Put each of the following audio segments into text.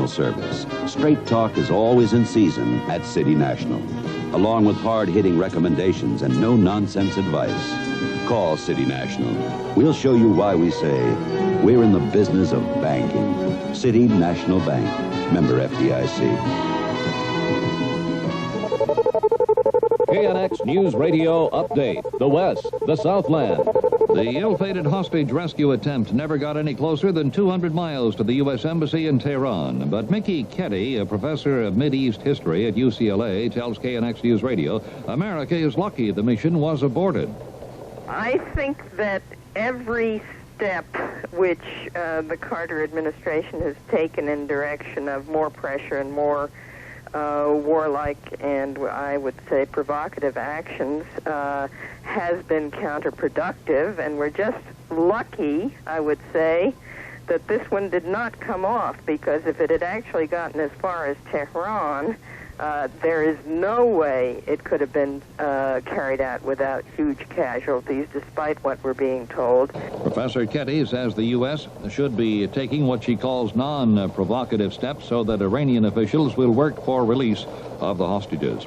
professional service. Straight talk is always in season at City National, along with hard-hitting recommendations and no-nonsense advice. Call City National. We'll show you why we say we're in the business of banking. City National Bank. Member FDIC. KNX News Radio Update. The West, the Southland. The ill-fated hostage rescue attempt never got any closer than 200 miles to the U.S. Embassy in Tehran. But Mickey Ketty, a professor of Mideast history at UCLA, tells KNX News Radio, America is lucky the mission was aborted. I think that every step which the Carter administration has taken in direction of more pressure and more warlike and I would say provocative actions has been counterproductive, and we're just lucky, I would say, that this one did not come off, because if it had actually gotten as far as Tehran, there is no way it could have been carried out without huge casualties, despite what we're being told. Professor Ketty says the U.S. should be taking what she calls non-provocative steps so that Iranian officials will work for release of the hostages.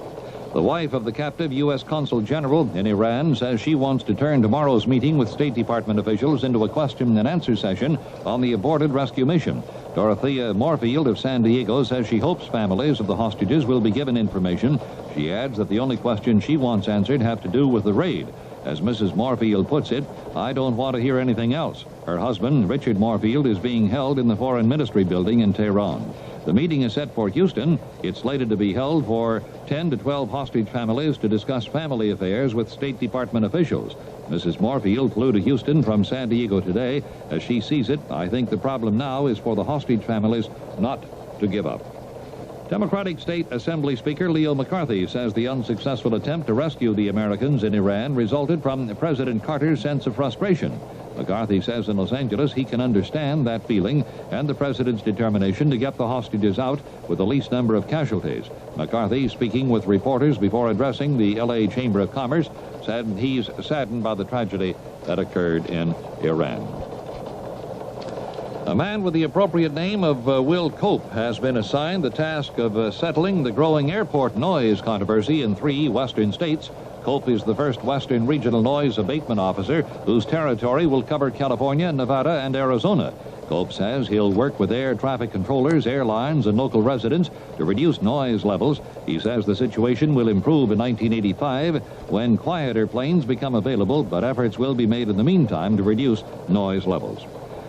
The wife of the captive U.S. Consul General in Iran says she wants to turn tomorrow's meeting with State Department officials into a question-and-answer session on the aborted rescue mission. Dorothea Moorfield of San Diego says she hopes families of the hostages will be given information. She adds that the only questions she wants answered have to do with the raid. As Mrs. Moorfield puts it, I don't want to hear anything else. Her husband, Richard Moorfield, is being held in the Foreign Ministry building in Tehran. The meeting is set for Houston. It's slated to be held for 10 to 12 hostage families to discuss family affairs with State Department officials. Mrs. Moorfield flew to Houston from San Diego today. As she sees it, I think the problem now is for the hostage families not to give up. Democratic State Assembly Speaker Leo McCarthy says the unsuccessful attempt to rescue the Americans in Iran resulted from President Carter's sense of frustration. McCarthy says in Los Angeles he can understand that feeling and the president's determination to get the hostages out with the least number of casualties. McCarthy, speaking with reporters before addressing the L.A. Chamber of Commerce, said he's saddened by the tragedy that occurred in Iran. A man with the appropriate name of Will Cope has been assigned the task of settling the growing airport noise controversy in 3 western states. Cope is the first Western Regional Noise Abatement Officer whose territory will cover California, Nevada, and Arizona. Cope says he'll work with air traffic controllers, airlines, and local residents to reduce noise levels. He says the situation will improve in 1985 when quieter planes become available, but efforts will be made in the meantime to reduce noise levels.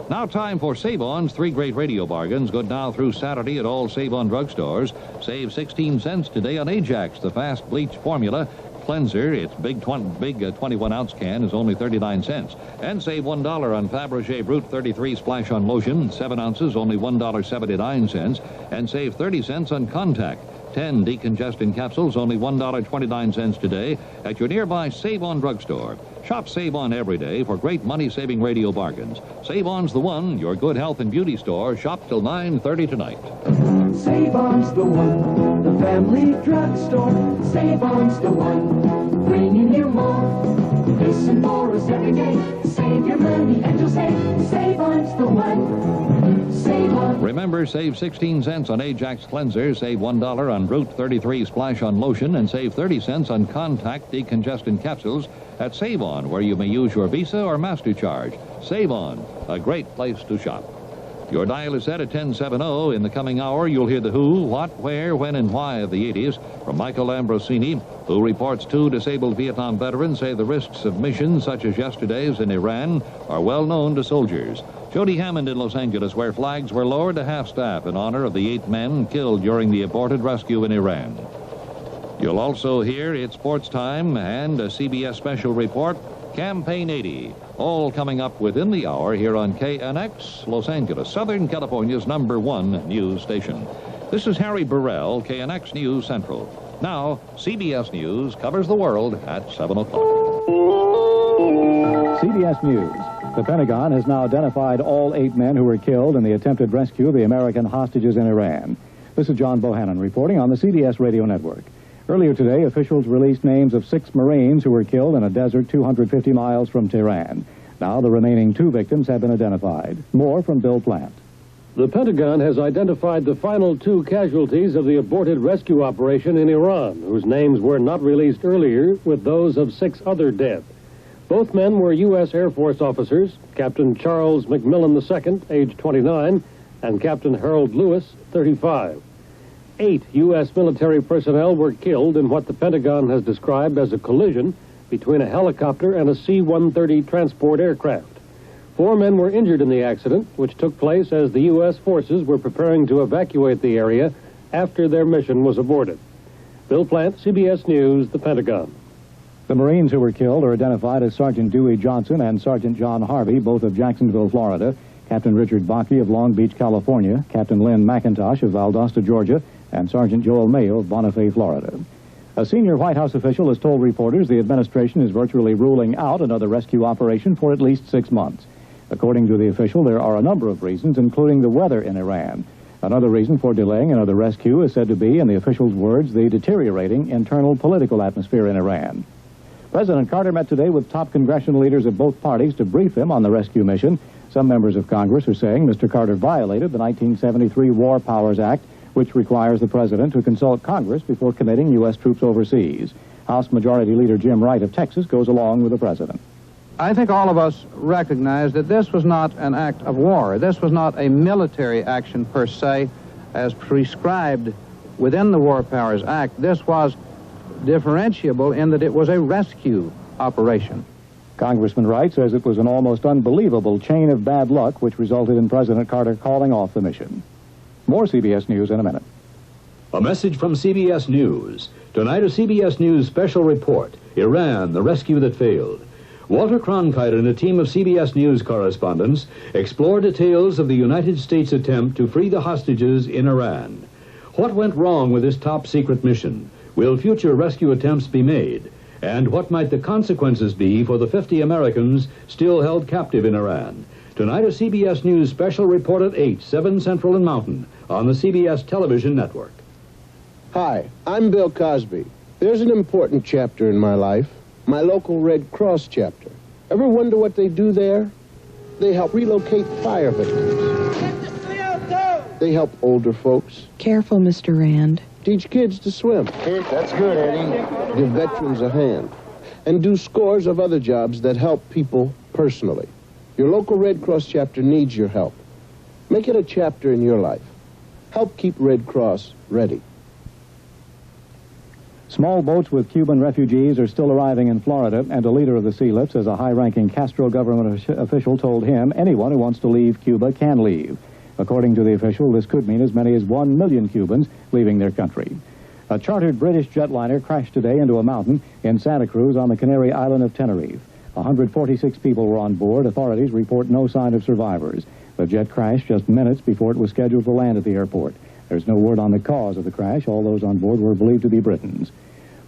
Now time for Save-On's 3 great radio bargains, good now through Saturday at all Save-On drugstores. Save 16 cents today on Ajax, the fast bleach formula cleanser. Its big 21-ounce can is only 39 cents. And save $1 on Fabergé Brut 33 Splash on Lotion, 7 ounces, only $1.79. And save 30 cents on Contact. 10 decongestant capsules, only $1.29 today at your nearby Save-On drugstore. Shop Save-On every day for great money-saving radio bargains. Save-On's the one, your good health and beauty store. Shop till 9:30 tonight. Save-On's the one, the family drugstore. Save-On's the one, bringing you more. Listen for us every day. Save your money and you'll save. Save-On's the one. Save-On. Remember, save 16 cents on Ajax cleanser, save $1 on Brute 33 Splash on Lotion, and save 30 cents on Contact decongestant capsules at Save-On, where you may use your Visa or MasterCharge. Save-On, a great place to shop. Your dial is set at 1070. In the coming hour, you'll hear the who, what, where, when, and why of the 80s from Michael Ambrosini, who reports 2 disabled Vietnam veterans say the risks of missions such as yesterday's in Iran are well known to soldiers. Jody Hammond in Los Angeles, where flags were lowered to half-staff in honor of the 8 men killed during the aborted rescue in Iran. You'll also hear It's Sports Time and a CBS special report, Campaign 80, all coming up within the hour here on KNX, Los Angeles, Southern California's #1 news station. This is Harry Burrell, KNX News Central. Now, CBS News covers the world at 7 o'clock. CBS News. The Pentagon has now identified all 8 men who were killed in the attempted rescue of the American hostages in Iran. This is John Bohannon reporting on the CBS Radio Network. Earlier today, officials released names of 6 Marines who were killed in a desert 250 miles from Tehran. Now the remaining 2 victims have been identified. More from Bill Plant. The Pentagon has identified the final 2 casualties of the aborted rescue operation in Iran, whose names were not released earlier, with those of 6 other dead. Both men were U.S. Air Force officers, Captain Charles McMillan II, age 29, and Captain Harold Lewis, 35. 8 U.S. military personnel were killed in what the Pentagon has described as a collision between a helicopter and a C-130 transport aircraft. 4 men were injured in the accident, which took place as the U.S. forces were preparing to evacuate the area after their mission was aborted. Bill Plant, CBS News, the Pentagon. The Marines who were killed are identified as Sergeant Dewey Johnson and Sergeant John Harvey, both of Jacksonville, Florida, Captain Richard Bakke of Long Beach, California, Captain Lynn McIntosh of Valdosta, Georgia, and Sergeant Joel Mayo of Bonifay, Florida. A senior White House official has told reporters the administration is virtually ruling out another rescue operation for at least 6 months. According to the official, there are a number of reasons, including the weather in Iran. Another reason for delaying another rescue is said to be, in the official's words, the deteriorating internal political atmosphere in Iran. President Carter met today with top congressional leaders of both parties to brief them on the rescue mission. Some members of Congress are saying Mr. Carter violated the 1973 War Powers Act, which requires the president to consult Congress before committing U.S. troops overseas. House Majority Leader Jim Wright of Texas goes along with the president. I think all of us recognize that this was not an act of war. This was not a military action per se, as prescribed within the War Powers Act. This was differentiable in that it was a rescue operation. Congressman Wright says it was an almost unbelievable chain of bad luck which resulted in President Carter calling off the mission. More CBS News in a minute. A message from CBS News. Tonight, a CBS News special report. Iran, the rescue that failed. Walter Cronkite and a team of CBS News correspondents explore details of the United States attempt to free the hostages in Iran. What went wrong with this top-secret mission? Will future rescue attempts be made? And what might the consequences be for the 50 Americans still held captive in Iran? Tonight, a CBS News special report at 8, 7 Central and Mountain on the CBS television network. Hi, I'm Bill Cosby. There's an important chapter in my life, my local Red Cross chapter. Ever wonder what they do there? They help relocate fire victims. They help older folks. Careful, Mr. Rand. Teach kids to swim. That's good, Eddie. Give veterans a hand. And do scores of other jobs that help people personally. Your local Red Cross chapter needs your help. Make it a chapter in your life. Help keep Red Cross ready. Small boats with Cuban refugees are still arriving in Florida, and a leader of the Sea Lips, as a high-ranking Castro government official told him, anyone who wants to leave Cuba can leave. According to the official, this could mean as many as 1 million Cubans leaving their country. A chartered British jetliner crashed today into a mountain in Santa Cruz on the Canary island of Tenerife. 146 people were on board. Authorities report no sign of survivors. The jet crashed just minutes before it was scheduled to land at the airport. There's no word on the cause of the crash. All those on board were believed to be Britons.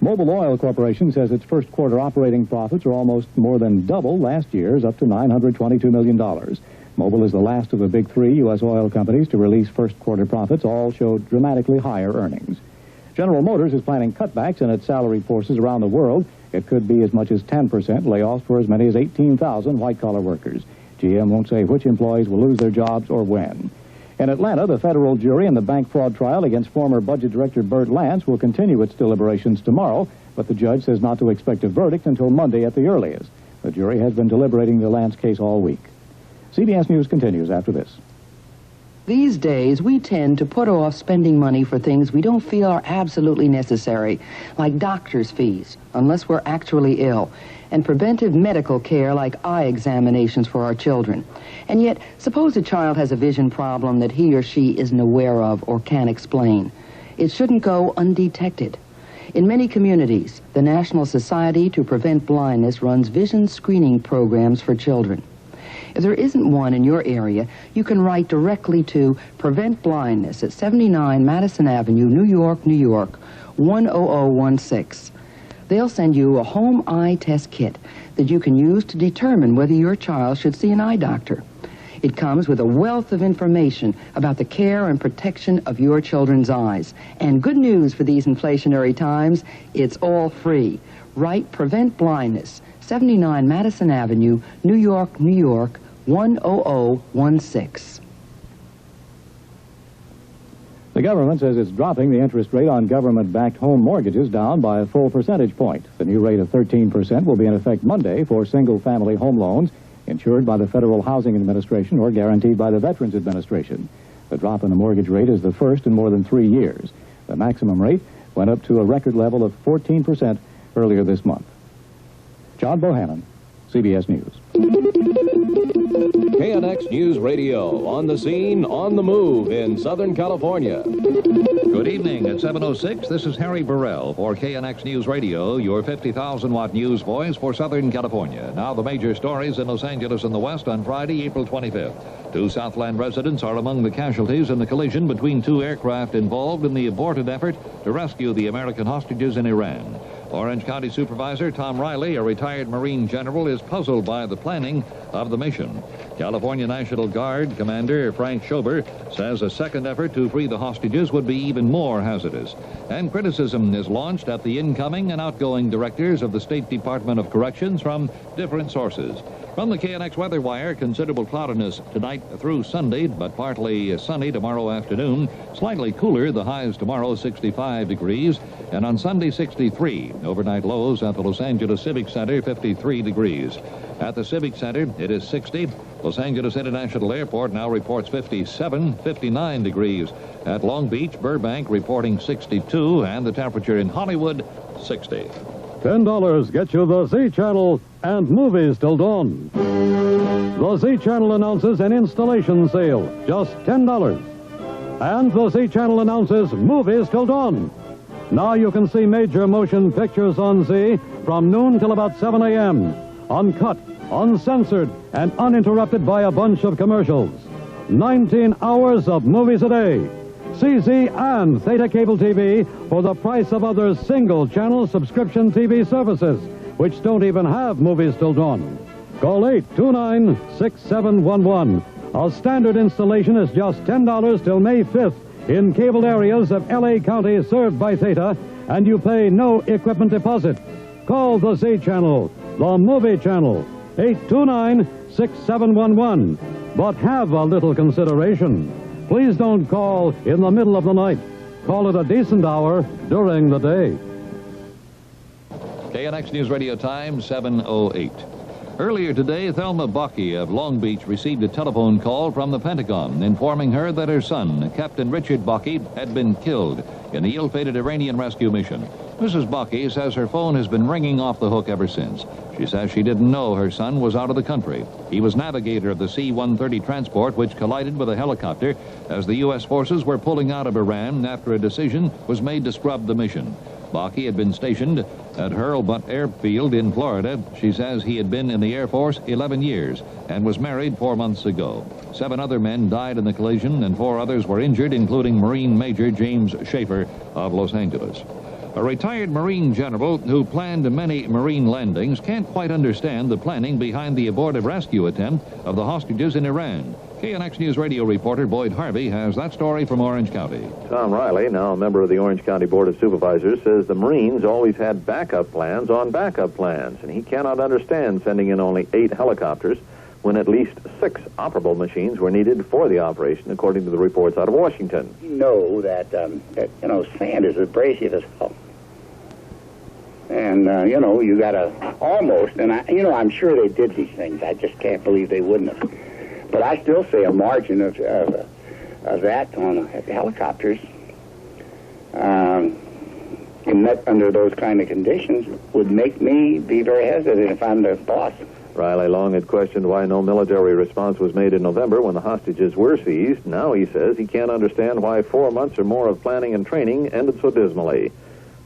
Mobil Oil Corporation says its first quarter operating profits are almost more than double last year's, up to $922 million. Mobil is the last of the big 3 U.S. oil companies to release first quarter profits. All showed dramatically higher earnings. General Motors is planning cutbacks in its salaried forces around the world. It could be as much as 10% layoffs for as many as 18,000 white-collar workers. GM won't say which employees will lose their jobs or when. In Atlanta, the federal jury in the bank fraud trial against former Budget Director Burt Lance will continue its deliberations tomorrow, but the judge says not to expect a verdict until Monday at the earliest. The jury has been deliberating the Lance case all week. CBS News continues after this. These days, we tend to put off spending money for things we don't feel are absolutely necessary, like doctor's fees, unless we're actually ill, and preventive medical care like eye examinations for our children. And yet, suppose a child has a vision problem that he or she isn't aware of or can't explain. It shouldn't go undetected. In many communities, the National Society to Prevent Blindness runs vision screening programs for children. If there isn't one in your area, you can write directly to Prevent Blindness at 79 Madison Avenue, New York, New York, 10016. They'll send you a home eye test kit that you can use to determine whether your child should see an eye doctor. It comes with a wealth of information about the care and protection of your children's eyes. And good news for these inflationary times, it's all free. Write Prevent Blindness, 79 Madison Avenue, New York, New York, 10016. government says it's dropping the interest rate on government-backed home mortgages down by a full percentage point. The new rate of 13% will be in effect Monday for single-family home loans insured by the Federal Housing Administration or guaranteed by the Veterans Administration. The drop in the mortgage rate is the first in more than 3 years. The maximum rate went up to a record level of 14% earlier this month. John Bohannon, CBS News. KNX News Radio, on the scene, on the move in Southern California. Good evening. At 7:06, this is Harry Burrell for KNX News Radio, your 50,000-watt news voice for Southern California. Now the major stories in Los Angeles and the West on Friday, April 25th. 2 Southland residents are among the casualties in the collision between 2 aircraft involved in the aborted effort to rescue the American hostages in Iran. Orange County Supervisor Tom Riley, a retired Marine general, is puzzled by the planning of the mission. California National Guard Commander Frank Schober says a second effort to free the hostages would be even more hazardous. And criticism is launched at the incoming and outgoing directors of the State Department of Corrections from different sources. From the KNX Weather Wire, considerable cloudiness tonight through Sunday, but partly sunny tomorrow afternoon. Slightly cooler, the highs tomorrow 65 degrees, and on Sunday 63. Overnight lows at the Los Angeles Civic Center 53 degrees. At the Civic Center, it is 60. Los Angeles International Airport now reports 57, 59 degrees. At Long Beach, Burbank reporting 62, and the temperature in Hollywood, 60. $10 gets you the Z Channel and movies till dawn. The Z Channel announces an installation sale, just $10. And the Z Channel announces movies till dawn. Now you can see major motion pictures on Z from noon till about 7 a.m. Uncut, uncensored, and uninterrupted by a bunch of commercials. 19 hours of movies a day. CZ and Theta Cable TV for the price of other single-channel subscription TV services, which don't even have movies till dawn. Call 829-6711. A standard installation is just $10 till May 5th in cabled areas of L.A. County served by Theta, and you pay no equipment deposit. Call the Z Channel, the movie channel, 829-6711. But have a little consideration. Please don't call in the middle of the night. Call at a decent hour during the day. KNX News Radio time, 7:08. Earlier today, Thelma Bakke of Long Beach received a telephone call from the Pentagon informing her that her son, Captain Richard Bakke, had been killed in the ill-fated Iranian rescue mission. Mrs. Bakke says her phone has been ringing off the hook ever since. She says she didn't know her son was out of the country. He was navigator of the C-130 transport, which collided with a helicopter as the U.S. forces were pulling out of Iran after a decision was made to scrub the mission. Bakke had been stationed at Hurlbut Airfield in Florida. She says he had been in the Air Force 11 years and was married 4 months ago. 7 other men died in the collision and 4 others were injured, including Marine Major James Schaefer of Los Angeles. A retired Marine general who planned many Marine landings can't quite understand the planning behind the abortive rescue attempt of the hostages in Iran. KNX News Radio reporter Boyd Harvey has that story from Orange County. Tom Riley, now a member of the Orange County Board of Supervisors, says the Marines always had backup plans on backup plans, and he cannot understand sending in only 8 helicopters when at least 6 operable machines were needed for the operation, according to the reports out of Washington. You know that sand is abrasive as hell. And, you got to almost, and I'm sure they did these things. I just can't believe they wouldn't have. But I still say a margin of that on helicopters, under those kind of conditions, would make me be very hesitant if I'm the boss. Riley long had questioned why no military response was made in November when the hostages were seized. Now he says he can't understand why 4 months or more of planning and training ended so dismally.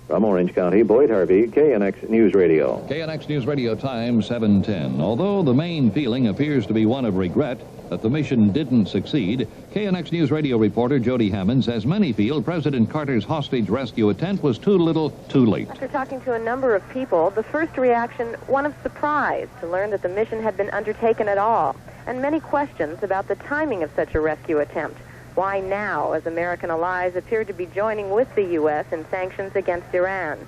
From Orange County, Boyd Harvey, KNX News Radio. KNX News Radio time, 7:10. Although the main feeling appears to be one of regret that the mission didn't succeed, KNX News Radio reporter Jody Hammond says many feel President Carter's hostage rescue attempt was too little, too late. After talking to a number of people, the first reaction, one of surprise to learn that the mission had been undertaken at all, and many questions about the timing of such a rescue attempt. Why now, as American allies appear to be joining with the U.S. in sanctions against Iran?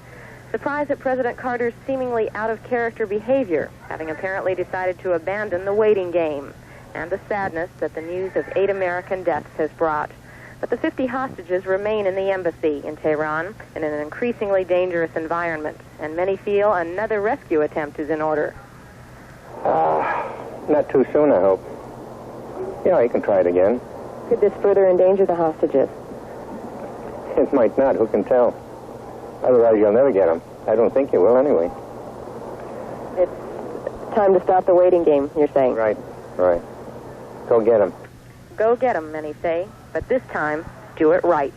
Surprise at President Carter's seemingly out-of-character behavior, having apparently decided to abandon the waiting game, and the sadness that the news of 8 American deaths has brought. But the 50 hostages remain in the embassy in Tehran in an increasingly dangerous environment, and many feel another rescue attempt is in order. Not too soon, I hope. Yeah, you can try it again. Could this further endanger the hostages? It might not, who can tell? Otherwise, you'll never get them. I don't think you will, anyway. It's time to stop the waiting game, you're saying? Right. Go get them. Go get them, many say, but this time, do it right.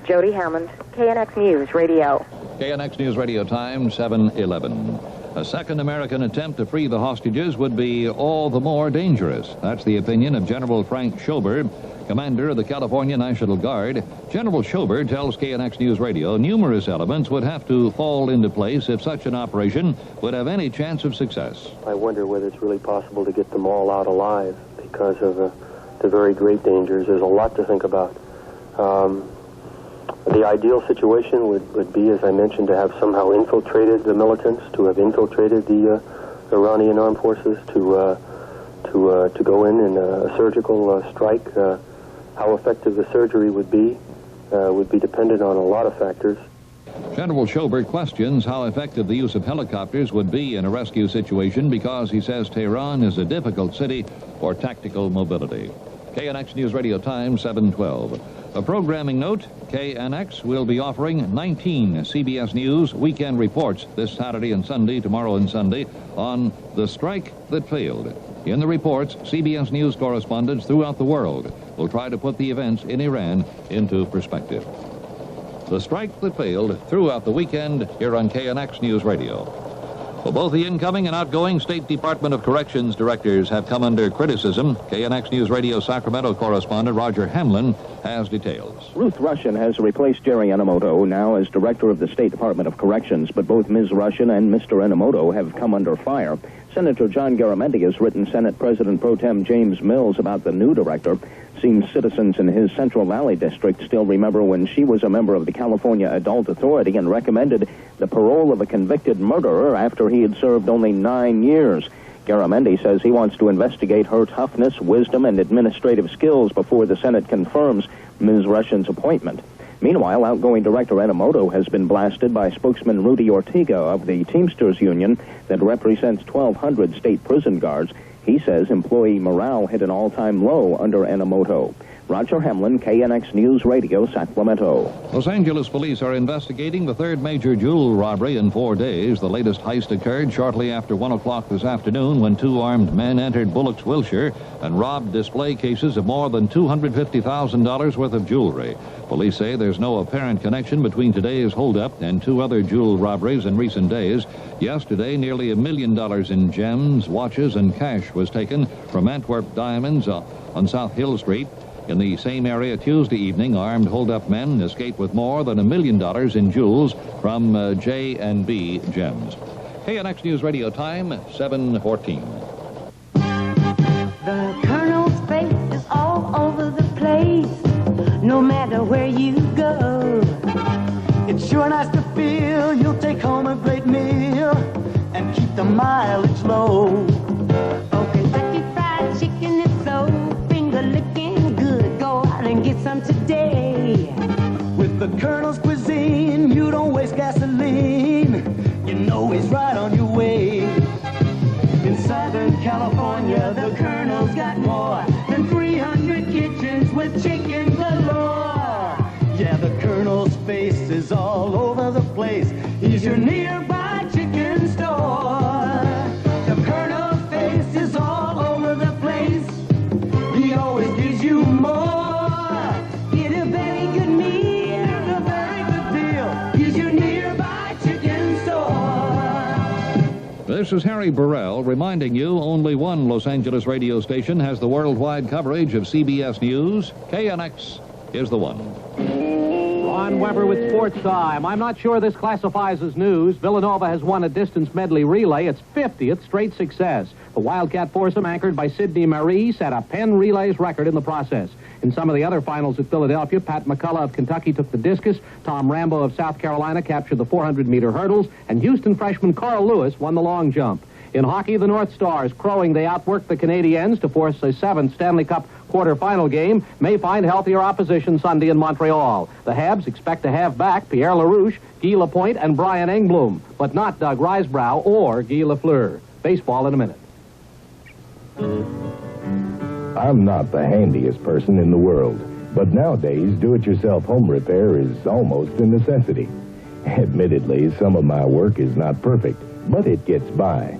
Jody Hammond, KNX News Radio. KNX News Radio time, 7:11. A second American attempt to free the hostages would be all the more dangerous. That's the opinion of General Frank Schober, commander of the California National Guard. General Schober tells KNX News Radio numerous elements would have to fall into place if such an operation would have any chance of success. I wonder whether it's really possible to get them all out alive because of the very great dangers. There's a lot to think about. The ideal situation would be, as I mentioned, to have somehow infiltrated the militants, to have infiltrated the Iranian armed forces, to go in a surgical strike. How effective the surgery would be dependent on a lot of factors. General Schober questions how effective the use of helicopters would be in a rescue situation because he says Tehran is a difficult city for tactical mobility. KNX News Radio time, 7:12. A programming note, KNX will be offering 19 CBS News weekend reports this Saturday and Sunday, tomorrow and Sunday, on the strike that failed. In the reports, CBS News correspondents throughout the world will try to put the events in Iran into perspective. The strike that failed throughout the weekend here on KNX News Radio. Well, both the incoming and outgoing State Department of Corrections directors have come under criticism. KNX News Radio Sacramento correspondent Roger Hamlin has details. Ruth Russian has replaced Jerry Enomoto now as director of the State Department of Corrections, but both Ms. Russian and Mr. Enomoto have come under fire. Senator John Garamendi has written Senate President Pro Tem James Mills about the new director. Seems citizens in his Central Valley district still remember when she was a member of the California Adult Authority and recommended the parole of a convicted murderer after he had served only 9 years. Garamendi says he wants to investigate her toughness, wisdom, and administrative skills before the Senate confirms Ms. Russian's appointment. Meanwhile, outgoing Director Enomoto has been blasted by spokesman Rudy Ortega of the Teamsters Union that represents 1,200 state prison guards. He says employee morale hit an all-time low under Enomoto. Roger Hamlin, KNX News Radio, Sacramento. Los Angeles police are investigating the third major jewel robbery in 4 days. The latest heist occurred shortly after 1 o'clock this afternoon when two armed men entered Bullock's Wilshire and robbed display cases of more than $250,000 worth of jewelry. Police say there's no apparent connection between today's holdup and two other jewel robberies in recent days. Yesterday, nearly $1 million in gems, watches, and cash was taken from Antwerp Diamonds on South Hill Street. In the same area Tuesday evening, armed hold-up men escaped with more than $1 million in jewels from J&B Gems. KNX News Radio time, 7:14. The Colonel's face is all over the place, no matter where you go. It's sure nice to feel you'll take home a great meal and keep the mileage low. Oh, Kentucky Fried Chicken is so finger-licking good. Go out and get some today. With the Colonel's cuisine, you don't waste gasoline. You know he's right on your way. In Southern California, the Colonel's got more than 300 kitchens with chicken galore. Yeah, the Colonel's face is all over the place. He's your nearby chicken store. The Colonel's face is all over the place. He always gives you more. Get a very good meal, a very good deal. He's your nearby chicken store. This is Harry Burrell reminding you only one Los Angeles radio station has the worldwide coverage of CBS News. KNX is the one. Ron Weber with Sports Time. I'm not sure this classifies as news. Villanova has won a distance medley relay. Its 50th straight success. The Wildcat foursome, anchored by Sidney Marie, set a Penn Relays record in the process. In some of the other finals at Philadelphia, Pat McCullough of Kentucky took the discus, Tom Rambo of South Carolina captured the 400-meter hurdles, and Houston freshman Carl Lewis won the long jump. In hockey, the North Stars, crowing they outworked the Canadiens to force a 7th Stanley Cup quarterfinal game, may find healthier opposition Sunday in Montreal. The Habs expect to have back Pierre LaRouche, Guy Lapointe, and Brian Engblom, but not Doug Risebrow or Guy Lafleur. Baseball in a minute. I'm not the handiest person in the world, but nowadays do-it-yourself home repair is almost a necessity. Admittedly, some of my work is not perfect, but it gets by.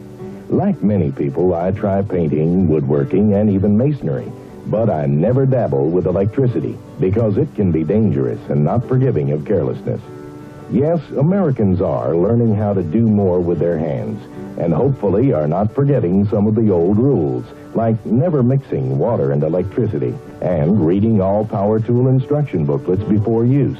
Like many people, I try painting, woodworking, and even masonry, but I never dabble with electricity because it can be dangerous and not forgiving of carelessness. Yes, Americans are learning how to do more with their hands, and hopefully are not forgetting some of the old rules, like never mixing water and electricity, and reading all power tool instruction booklets before use.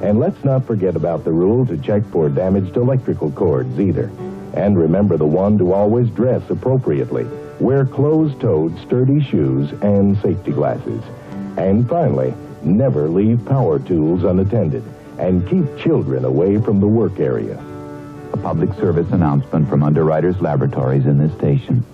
And let's not forget about the rule to check for damaged electrical cords either. And remember the one to always dress appropriately. Wear closed-toed, sturdy shoes and safety glasses. And finally, never leave power tools unattended, and keep children away from the work area. A public service announcement from Underwriters Laboratories in this station.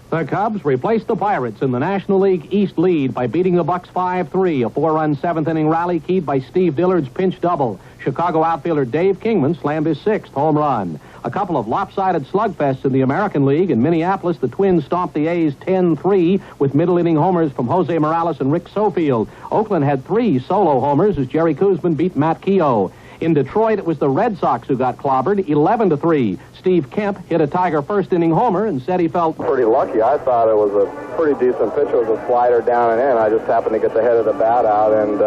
The Cubs replaced the Pirates in the National League East lead by beating the Bucks 5-3, a 4-run 7th-inning rally keyed by Steve Dillard's pinch double. Chicago outfielder Dave Kingman slammed his 6th home run. A couple of lopsided slugfests in the American League. In Minneapolis, the Twins stomped the A's 10-3 with middle-inning homers from Jose Morales and Rick Sofield. Oakland had 3 solo homers as Jerry Koosman beat Matt Keogh. In Detroit, it was the Red Sox who got clobbered, 11-3. Steve Kemp hit a Tiger first-inning homer and said he felt pretty lucky. I thought it was a pretty decent pitch. It was a slider down and in. I just happened to get the head of the bat out and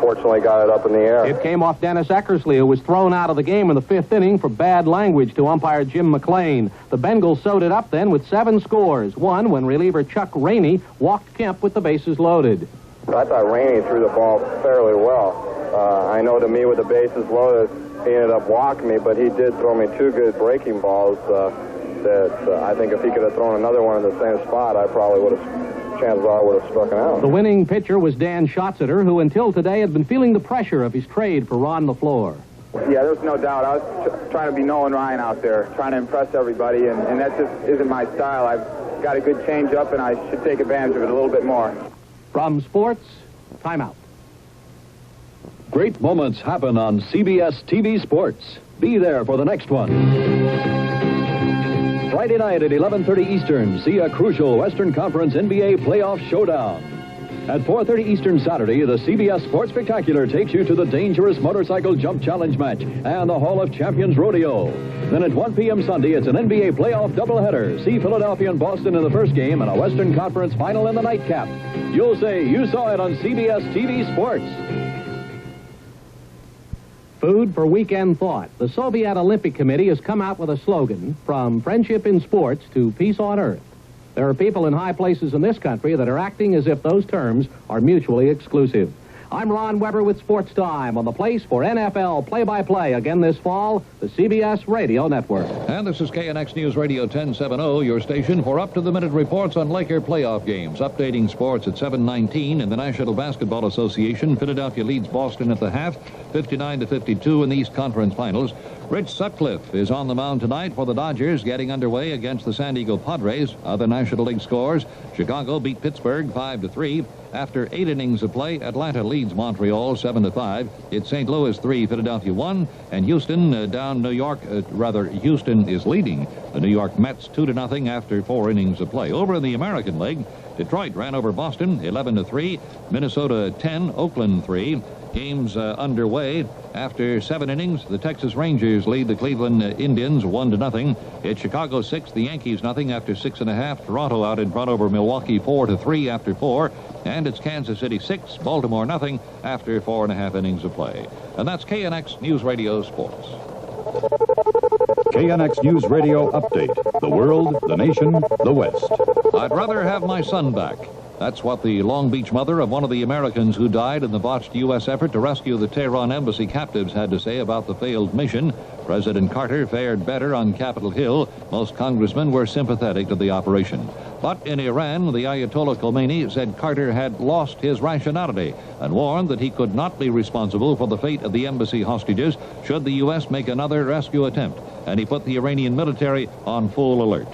fortunately got it up in the air. It came off Dennis Eckersley, who was thrown out of the game in the 5th inning for bad language to umpire Jim McLean. The Bengals sewed it up then with 7 scores. One when reliever Chuck Rainey walked Kemp with the bases loaded. I thought Rainey threw the ball fairly well. I know to me with the bases loaded, he ended up walking me, but he did throw me 2 good breaking balls that I think if he could have thrown another one in the same spot, I probably would have, chances are I would have struck it out. The winning pitcher was Dan Schatzeder, who until today had been feeling the pressure of his trade for Ron LaFleur. Yeah, there's no doubt. I was trying to be Nolan Ryan out there, trying to impress everybody, and that just isn't my style. I've got a good changeup, and I should take advantage of it a little bit more. From sports, timeout. Great moments happen on CBS TV Sports. Be there for the next one. Friday night at 11:30 Eastern, see a crucial Western Conference NBA playoff showdown. At 4:30 Eastern Saturday, the CBS Sports Spectacular takes you to the dangerous motorcycle jump challenge match and the Hall of Champions rodeo. Then at 1 p.m. Sunday, it's an NBA playoff doubleheader. See Philadelphia and Boston in the first game and a Western Conference final in the nightcap. You'll say you saw it on CBS TV Sports. Food for weekend thought. The Soviet Olympic Committee has come out with a slogan, from friendship in sports to peace on earth. There are people in high places in this country that are acting as if those terms are mutually exclusive. I'm Ron Weber with Sports Time on the place for NFL play-by-play again this fall, the CBS Radio Network. And this is KNX News Radio 1070, your station for up-to-the-minute reports on Laker playoff games. Updating sports at 7:19 in the National Basketball Association. Philadelphia leads Boston at the half, 59-52 in the East Conference Finals. Rich Sutcliffe is on the mound tonight for the Dodgers, getting underway against the San Diego Padres. Other National League scores: Chicago beat Pittsburgh 5-3. After 8 innings of play, Atlanta leads Montreal 7-5. It's St. Louis 3, Philadelphia 1, and Houston down New York. Houston is leading the New York Mets 2-0 after 4 innings of play. Over in the American League, Detroit ran over Boston 11-3. Minnesota 10, Oakland 3. Games underway. After 7 innings, the Texas Rangers lead the Cleveland Indians 1-0. It's Chicago 6, the Yankees nothing after 6.5. Toronto out in front over Milwaukee 4-3 after 4. And it's Kansas City 6, Baltimore nothing after 4.5 innings of play. And that's KNX News Radio Sports. KNX News Radio Update. The world, the nation, the West. I'd rather have my son back. That's what the Long Beach mother of one of the Americans who died in the botched U.S. effort to rescue the Tehran embassy captives had to say about the failed mission. President Carter fared better on Capitol Hill. Most congressmen were sympathetic to the operation. But in Iran, the Ayatollah Khomeini said Carter had lost his rationality and warned that he could not be responsible for the fate of the embassy hostages should the U.S. make another rescue attempt. And he put the Iranian military on full alert.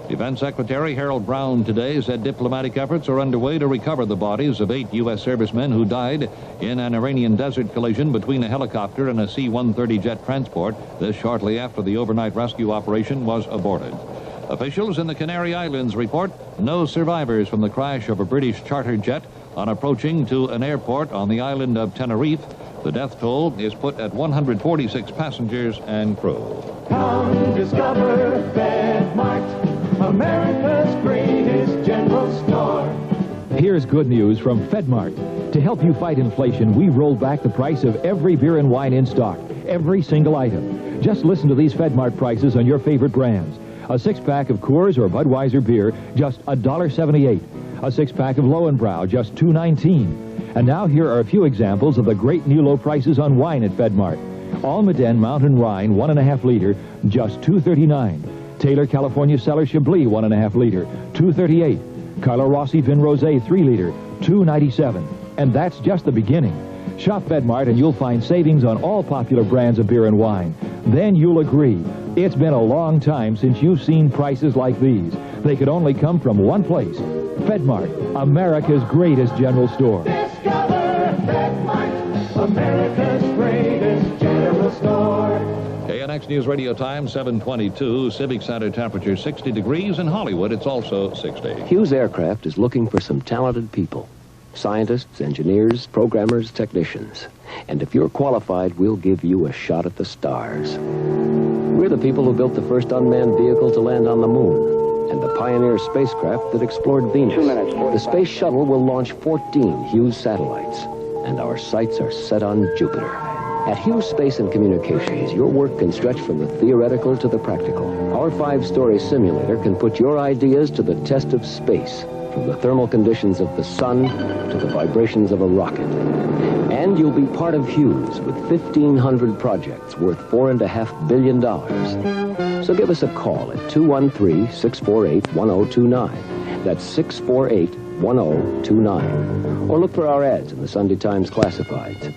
Defense Secretary Harold Brown today said diplomatic efforts are underway to recover the bodies of 8 U.S. servicemen who died in an Iranian desert collision between a helicopter and a C-130 jet transport, this shortly after the overnight rescue operation was aborted. Officials in the Canary Islands report no survivors from the crash of a British charter jet on approaching to an airport on the island of Tenerife. The death toll is put at 146 passengers and crew. Come discover FedMart, America's greatest general store. Here's good news from FedMart. To help you fight inflation, we rolled back the price of every beer and wine in stock, every single item. Just listen to these FedMart prices on your favorite brands. A 6-pack of Coors or Budweiser beer, just $1.78. A 6-pack of Lowenbrau, just $2.19. And now here are a few examples of the great new low prices on wine at FedMart. Almaden Mountain Rhine, 1.5 liter, just $2.39. Taylor California Cellar Chablis, 1.5 liter, $2.38. Carlo Rossi Vin Rosé, 3 liter, $2.97. And that's just the beginning. Shop FedMart and you'll find savings on all popular brands of beer and wine. Then you'll agree. It's been a long time since you've seen prices like these. They could only come from one place. FedMart, America's greatest general store. Discover FedMart, America's greatest general store. KNX News Radio time, 7:22. Civic Center temperature 60 degrees. In Hollywood, it's also 60. Hughes Aircraft is looking for some talented people. Scientists, engineers, programmers, technicians. And if you're qualified, we'll give you a shot at the stars. We're the people who built the first unmanned vehicle to land on the moon and the Pioneer spacecraft that explored Venus. 2 minutes. The space shuttle will launch 14 Hughes satellites, and our sights are set on Jupiter. At Hughes Space and Communications, your work can stretch from the theoretical to the practical. Our 5-story simulator can put your ideas to the test of space, from the thermal conditions of the sun to the vibrations of a rocket. And you'll be part of Hughes with 1,500 projects worth $4.5 billion. So give us a call at 213-648-1029. That's 648-1029. Or look for our ads in the Sunday Times Classifieds.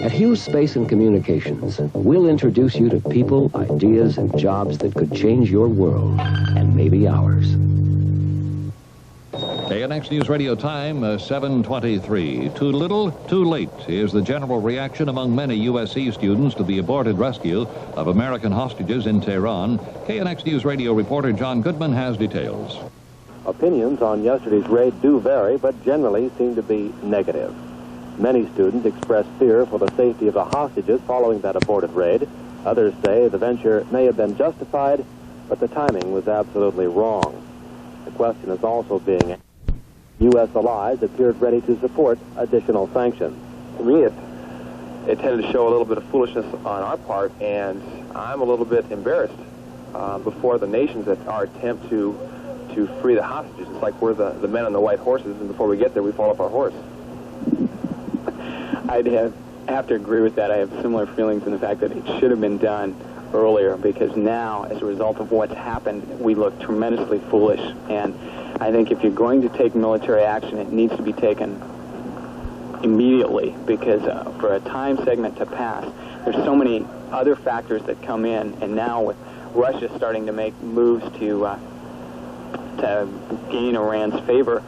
At Hughes Space and Communications, we'll introduce you to people, ideas, and jobs that could change your world, and maybe ours. KNX News Radio time, 7:23. Too little, too late is the general reaction among many USC students to the aborted rescue of American hostages in Tehran. KNX News Radio reporter John Goodman has details. Opinions on yesterday's raid do vary, but generally seem to be negative. Many students express fear for the safety of the hostages following that aborted raid. Others say the venture may have been justified, but the timing was absolutely wrong. The question is also being asked. U.S. allies appeared ready to support additional sanctions. To me, it tended to show a little bit of foolishness on our part, and I'm a little bit embarrassed before the nations at our attempt to free the hostages. It's like we're the men on the white horses, and before we get there, we fall off our horse. I'd have to agree with that. I have similar feelings in the fact that it should have been done earlier, because now, as a result of what's happened, we look tremendously foolish. And I think if you're going to take military action, it needs to be taken immediately, because for a time segment to pass, there's so many other factors that come in, and now with Russia starting to make moves to gain Iran's favor,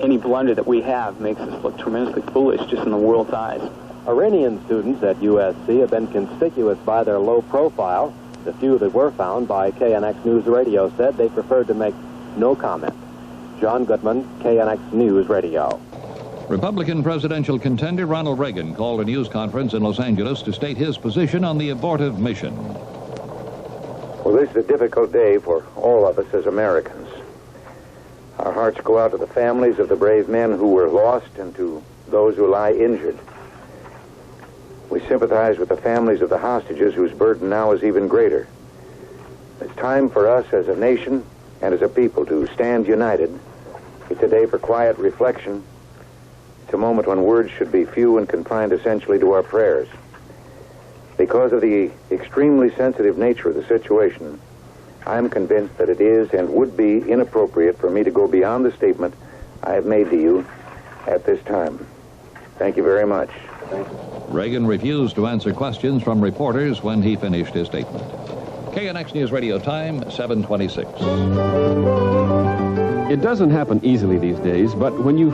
any blunder that we have makes us look tremendously foolish just in the world's eyes. Iranian students at USC have been conspicuous by their low profile. The few that were found by KNX News Radio said they preferred to make no comment. John Goodman, KNX News Radio. Republican presidential contender Ronald Reagan called a news conference in Los Angeles to state his position on the abortive mission. Well, this is a difficult day for all of us as Americans. Our hearts go out to the families of the brave men who were lost and to those who lie injured. We sympathize with the families of the hostages whose burden now is even greater. It's time for us as a nation and as a people to stand united It's a day for quiet reflection. It's a moment when words should be few and confined essentially to our prayers. Because of the extremely sensitive nature of the situation, I am convinced that it is and would be inappropriate for me to go beyond the statement I have made to you at this time. Thank you very much. Reagan refused to answer questions from reporters when he finished his statement. KNX News Radio time, 7:26. It doesn't happen easily these days, but when you